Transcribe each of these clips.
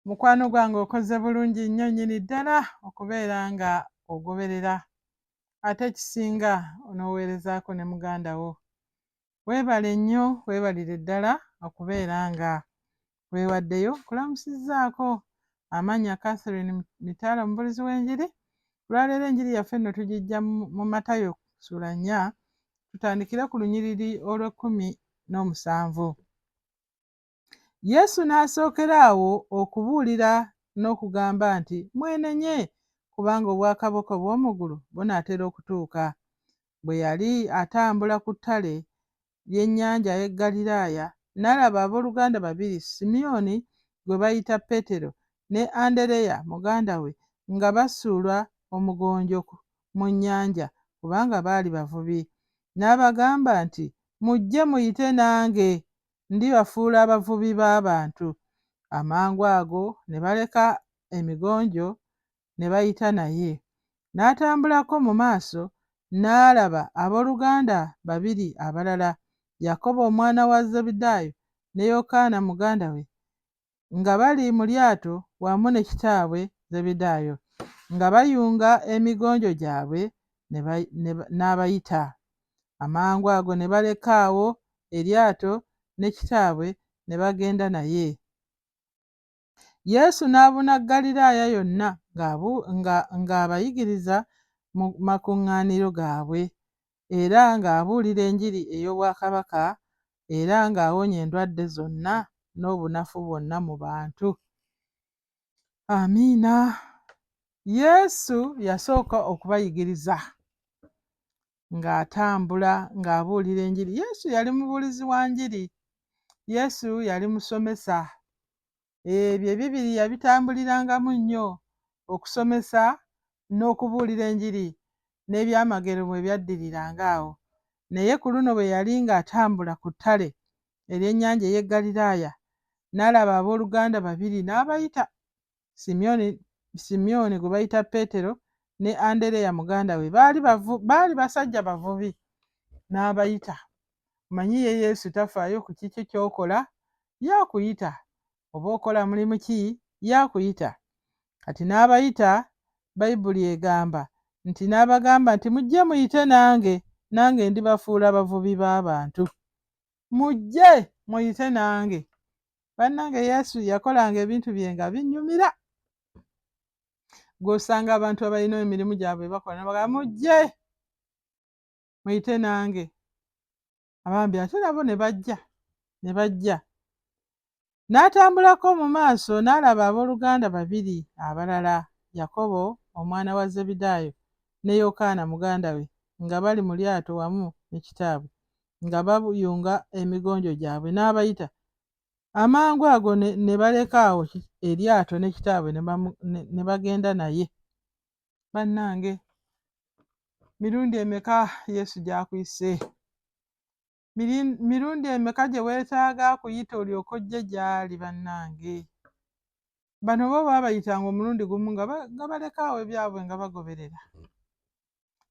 Mukwano gwange okoze bulungi nnyo nnyini ddala okubeera nga ogoberera ate ekisinga onooweerezaako ne muganda wo. Weebale nnyo, weebalire ddala okubeera nga weewaddeyo. Kulamusizzaako amannya Catherine Mitala, omubuulizi w'enjiri. Olwaleero enjiri yaffe nno tugiggya mu Matayo ssuula 4, tutandikire ku lunyiriri olw'17. Yesu n'asookera awo okubuulira n'okugamba nti, mwenenye, kubanga obwakabaka obw'omu ggulu bunaatera okutuuka. Bwe yali atambula ku ttale ly'ennyanja y'e Ggaliraaya, n'alaba abooluganda babiri, Simyoni gwe bayita Peetero ne Andereya muganda we, nga basuula omugonjo mu nnyanja, kubanga baali bavubi. N'abagamba nti, mujje muyite nange, ndibafuula abavubi b'abantu. Amangwago ne baleka emigonjo ne bayita naye. N'atambulako mu maaso, n'alaba abooluganda babiri abalala, Yakobo omwana wa Zebbedaayo ne Yokaana muganda we, nga bali mu lyato wamu ne kitaabwe Zebbedaayo, nga bayunga emigonjo gyabwe n'abayita. Amangwago ne baleka awo eryato ne kitaabwe ne bagenda naye. Yesu n'abuna Ggaliraaya yonna ng'abayigiriza mu makuŋŋaaniro gaabwe, era ng'abuulira enjiri ey'obwakabaka, era ng'awonya endwadde zonna n'obunafu bwonna mu bantu. Amiina. Yesu yasooka okubayigiriza ng'atambula ng'abuulira enjiri. Yesu yali mubuulizi wa njiri. Yesu yali musomesa. Ebyo ebibiri yabitambulirangamu nnyo, okusomesa n'okubuulira enjiri, n'ebyamagero bwe byaddiriranga awo. Naye ku luno bwe yali ng'atambula ku ttale ery'ennyanja ey'e Ggaliraaya, n'alaba abooluganda babiri n'abayita, Simyoni gwe bayita Peetero ne Andereya muganda we. Baali basajja bavubi, n'abayita. Manyi ye Yesu tafaayo ku kiki ky'okola, yaakuyita. Oba okola mulimu ki, yaakuyita. Kati n'abayita, Bayibuli egamba nti n'abagamba nti mujje muyite nange, nange ndibafuula abavubi b'abantu. Mujje muyite nange. Bannange Yesu yakolanga ebintu bye nga binnyumira. Gw'osanga abantu abalina emirimu gyabwe bakola n'abagamba mujje muyite nange. Abambi ate nabo ne bajja. N'atambulako mu maaso, n'alaba abooluganda babiri abalala, Yakobo omwana wa Zebbedaayo ne Yokaana muganda we, nga bali mu lyato wamu ne kitaabwe, nga bayunga emigonjo gyabwe, n'abayita. Amangwago ne baleka awo eryato ne kitaabwe ne bagenda naye. Bannange, mirundi emeka Yesu gy'akuyise? Mirundi emeka gye weetaaga akuyita olyoke ojje gy'ali? Bannange, bano bo baabayitanga omulundi gumu nga baleka awo ebyabwe nga bagoberera.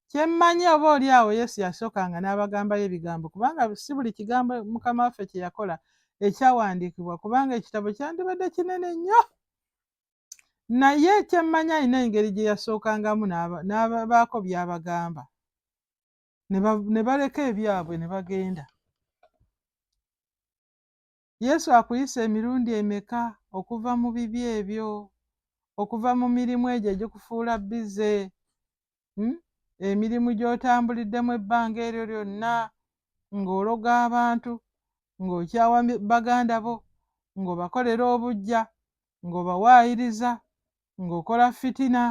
Kye mmanyi oboolyawo Yesu yasookanga n'abagambayo ebigambo, kubanga si buli kigambo Mukama waffe kye yakola ekyawandiikibwa, kubanga ekitabo kyandibadde kinene nnyo. Naye kye mmanyi alina engeri gye yasookangamu n'ababaako by'abagamba, ne baleka ebyabwe ne bagenda. Yesu akuyise emirundi emeka okuva mu bibi ebyo, okuva mu mirimu egyo egikufuula bize, emirimu gy'otambuliddemu ebbanga eryo lyonna, ng'ologa abantu, ng'okyawa baganda bo, ng'obakolera obuggya, ng'obawaayiriza, ng'okola fitina,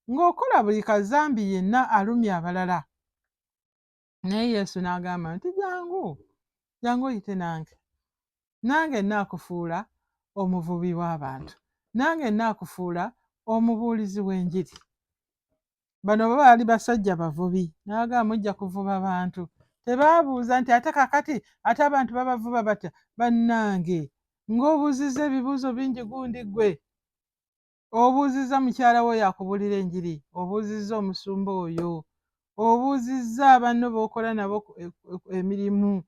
ng'okola buli kazambi yenna alumya abalala. Naye Yesu n'agamba nti jangu oyite nange nnaakufuula omuvubi w'abantu, nange nnaakufuula omubuulizi w'enjiri. Bano baali basajja bavubi, n'agamba mujja kuvuba bantu. Tebaabuuza nti ate kakati ate abantu babavuba batya. Bannange, ng'obuuzizza ebibuuzo bingi gundi ggwe. Obuuzizza mukyala wo yakubuulira enjiri, obuuzizza omusumba oyo, obuuzizza banno b'okola nabo emirimu,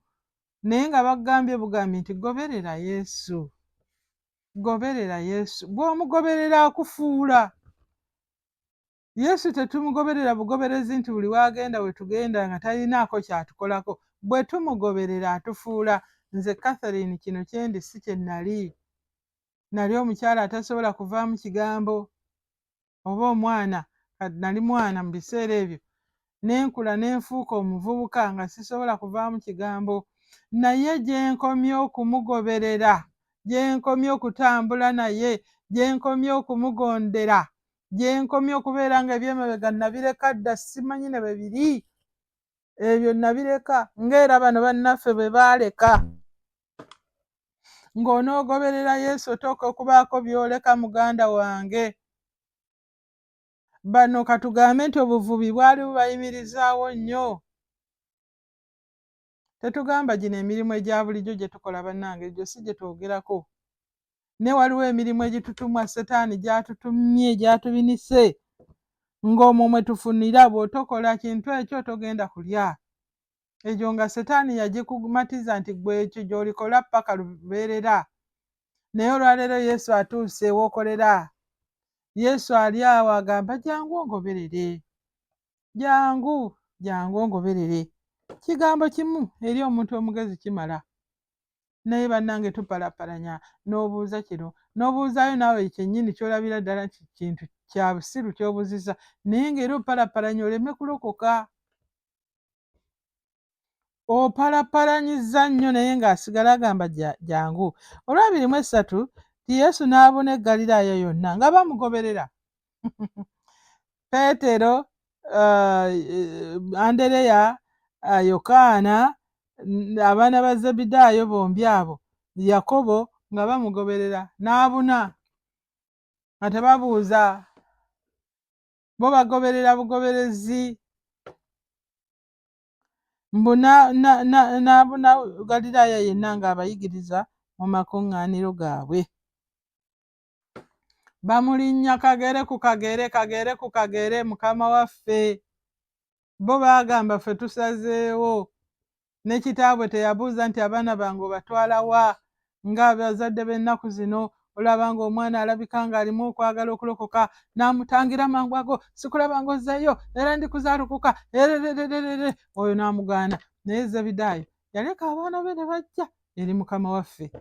naye nga bagambye bugambi nti goberera Yesu. goberera Yesu. Bw'omugoberera akufuula. Yesu tetumugoberera bugoberezi nti buli wagenda we tugenda nga talinaako kyatukolako. Bwe tumugoberera atufuula. Nze Catherine kino kyendi si kye nali omukyala atasobola kuvaamu kigambo oba omwana, nali mwana mu biseera ebyo, nenkula nenfuuka omuvubuka nga sisobola kuvaamu kigambo, naye gye nkomye okumugoberera, gye nkomye okutambula naye, gye nkomye okumugondera, gye nkomye okubeera nga ebyemabega nabireka dda, simanyi ne bwe biri, ebyo nabireka ng'era bano bannaffe bwe baaleka. Ng'onoogoberera Yesu otooka okubaako byoleka muganda wange. Bano katugambe nti obuvubi bwali bubayimirizaawo nnyo. Tetugamba gino emirimu egya bulijjo gye tukola bannange, egyo si gye twogerako. Ne waliwo emirimu egitutumwa Setaani gy'atutumye, gy'atubinise, ng'omwo mwe tufunira. Bw'otokola kintu ekyo togenda kulya. Egyo nga Setaani yagikumatiza nti gwe ekyo gy'olikola paka lubeerera. Naye olwaleero Yesu atuuse w'okolera. Yesu ali awo agamba jangu ongoberere, jangu ongoberere. Kigambo kimu eri omuntu omugezi kimala. Naye bannange tupalapalanya, n'obuuza kino n'obuuzaayo naawe kyennyini ky'olabira ddala nti kintu kya busiru ky'obuziza, naye ng'era opalapalanya oleme kulokoka. Opalapalanyiza nnyo naye ng'asigala agamba jangu. Olw'abiri-mu-esatu ti Yesu n'abuna e Ggaliraaya yonna nga bamugoberera. Peetero, Andereya, Yokaana, abaana ba Zebedaayo bombi abo, Yakobo nga bamugoberera n'abuna nga tebabuuza. Bo bagoberera bugoberezi. Mbu n'abuna Ggaliraaya yenna ng'abayigiriza mu makuŋŋaaniro gaabwe. Bamulinnya kagere ku kagere, kagere ku kagere, Mukama waffe. Bo baagamba ffe tusazeewo. Ne kitaabwe teyabuuza nti abaana bange obatwala wa? Ng'abazadde b'ennaku zino olaba ng'omwana alabika ng'alimu okwagala okulokoka, n'amutangira mangu ago, sikulaba ng'ozzeeyo era ndikuzaalukuka, ererererere, oyo n'amugaana. Naye Zebedaayo yaleka abaana be ne bajja eri Mukama waffe.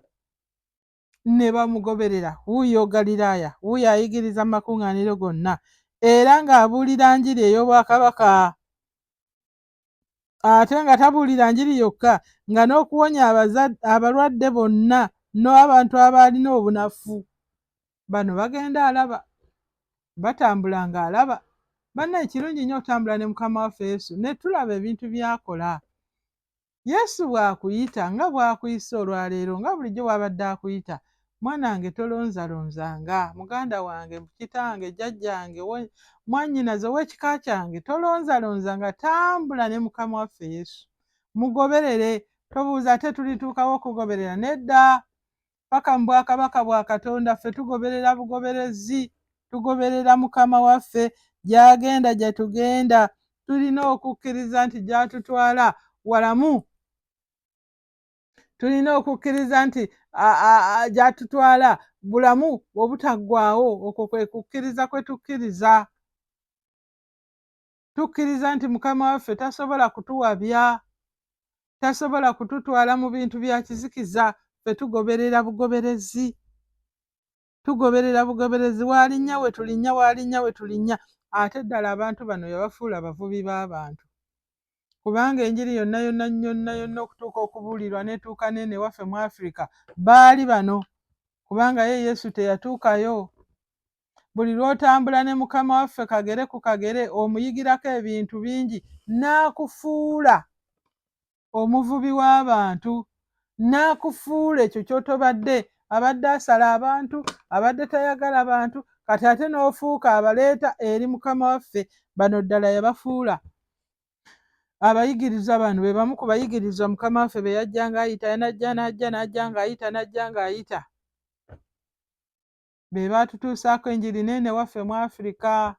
Ne bamugoberera, wuuyo Ggaliraaya, wuuyo ayigiriza mu makuŋŋaaniro gonna, era ng'abuulira njiri ey'obwakabaka. Ate nga tabuulira njiri yokka, nga n'okuwonya abalwadde bonna n'abantu abalina obunafu. Bano bagenda alaba, batambula ng'alaba. Bannaye kirungi nnyo otambula ne Mukama waffe Yesu ne tulaba ebintu by'akola. Yesu bw'akuyita nga bw'akuyise olwaleero, nga bulijjo bw'abadde akuyita, mwanange tolonzalonzanga, muganda wange, kitange, jjajjange, mwannyinaze ow'ekika kyange, tolonzalonzanga, tambula ne Mukama waffe Yesu. Mugoberere, tobuuza ate tulituukawo okugoberera. Nedda, paka mu bwakabaka bwa Katonda ffe tugoberera bugoberezi, tugoberera Mukama waffe gy'agenda gye tugenda. Tulina okukkiriza nti gy'atutwala walamu. Tulina okukkiriza nti gy'atutwala bulamu obutaggwaawo. Okwo kwe kukkiriza kwe tukkiriza. Tukkiriza nti Mukama waffe tasobola kutuwabya, tasobola kututwala mu bintu bya kizikiza. Ffe tugoberera bugoberezi. Tugoberera bugoberezi, waalinnya we tulinnya, waalinnya we tulinnya. Ate ddala abantu bano yabafuula abavubi b'abantu. Kubanga enjiri yonna yonna yonna yonna okutuuka okubuulirwa n'etuuka n'ene waffe mu Afrika baali bano. Kubanga ye Yesu teyatuukayo. Buli lw'otambula ne Mukama waffe kagere ku kagere, omuyigirako ebintu bingi, n'akufuula omuvubi w'abantu, n'akufuula ekyo ky'otobadde. Abadde asala abantu, abadde tayagala bantu, kati ate n'ofuuka abaleeta eri Mukama waffe. Bano ddala yabafuula abayigiriza. Bano be bamu ku bayigiriza Mukama waffe be yajja ng'ayita, n'ajja ng'ayita. Be baatutuusaako enjiri n'ene waffe mu Afrika.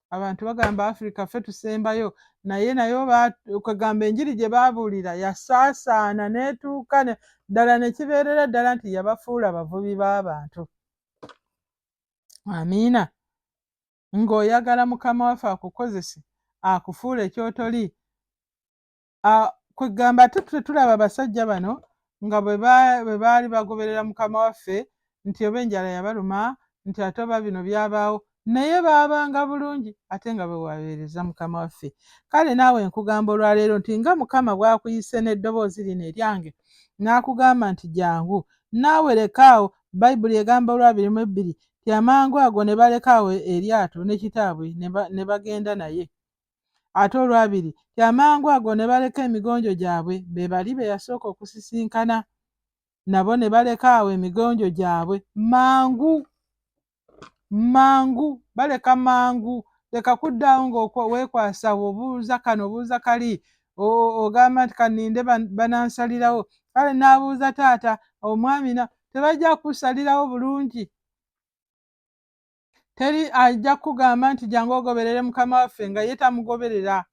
abantu bagamba Africa ffe tusembayo, naye kwegamba enjiri gye baabuulira yasaasaana n'etuuka ddala ne kibeerera ddala nti yabafuula bavubi b'abantu. Amiina. Ng'oyagala mukama waffe akukozese akufuula ekyotoli. Kwegamba ate tetulaba abasajja bano nga bwe baali bagoberera mukama waffe nti oba enjala yabaluma nti ate oba bino byabaawo, naye baabanga bulungi ate nga bwe wabeereza mukama waffe. Kale naawe nkugamba olwaleero nti nga mukama bw'akuyise n'eddoboozi lino eryange n'akugamba nti jangu, naawe lekaawo. Bayibuli egamba Olwabiri ti amangu ago ne balekaawo eryato ne kitaabwe ne bagenda naye. Ate Olwabiri ti amangu ago ne baleka emigonjo gyabwe, be bali be yasooka okusisinkana, nabo ne balekaawo emigonjo gyabwe mangu, baleka mangu. Leka kuddaawo ng'oweekwasa obuuza kano obuuza kali, ogamba nti kaninde banansalirawo. Kale n'abuuza taata omwamina, tebajja kusalirawo bulungi. Teri ajja kugamba nti jangu ogoberere mukama waffe nga ye tamugoberera.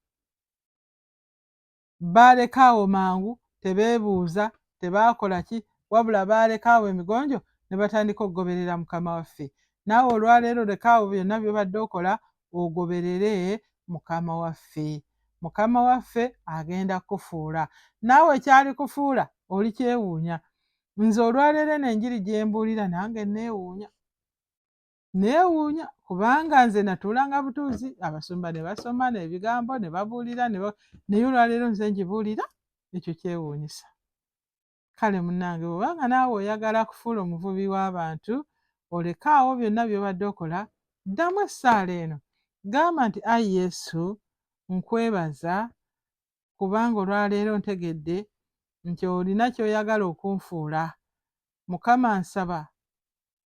Baalekaawo mangu, tebeebuuza, tebaakola ki, wabula baalekaawo emigonjo ne batandika okugoberera mukama waffe. Naawe olwaleero lekaawo byonna by'obadde okola ogoberere mukama waffe. Mukama waffe agenda kufuula. Naawe kyali kufuula oli kyewuunya. Nze olwaleero n'enjiri gye mbuulira nange neewuunya kubanga nze natuulanga butuuzi abasumba ne basoma n'ebigambo ne babuulira naye olwaleero nze ngibuulira, ekyo kyewuunyisa. Kale munnange, bw'obanga naawe oyagala kufuula omuvubi w'abantu, olekaawo byonna by'obadde okola, ddamu essaala eno, gamba nti ayi Yesu, nkwebaza kubanga olwaleero ntegedde nti olina ky'oyagala okunfuula. Mukama nsaba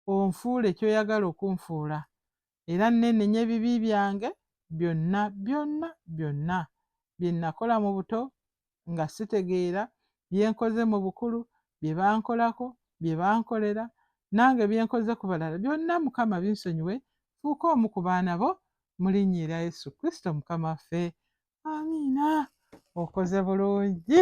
onfuule ky'oyagala okunfuula, era nnenenya ebibi byange byonna bye nakola mu buto nga sitegeera, bye nkoze mu bukulu, bye bankolako, bye bankolera, nange bye nkoze ku balala, byonna Mukama binsonyiwe, fuuka omu ku baana bo mu linnya erya Yesu Kristo Mukama waffe. Amiina. Okoze bulungi.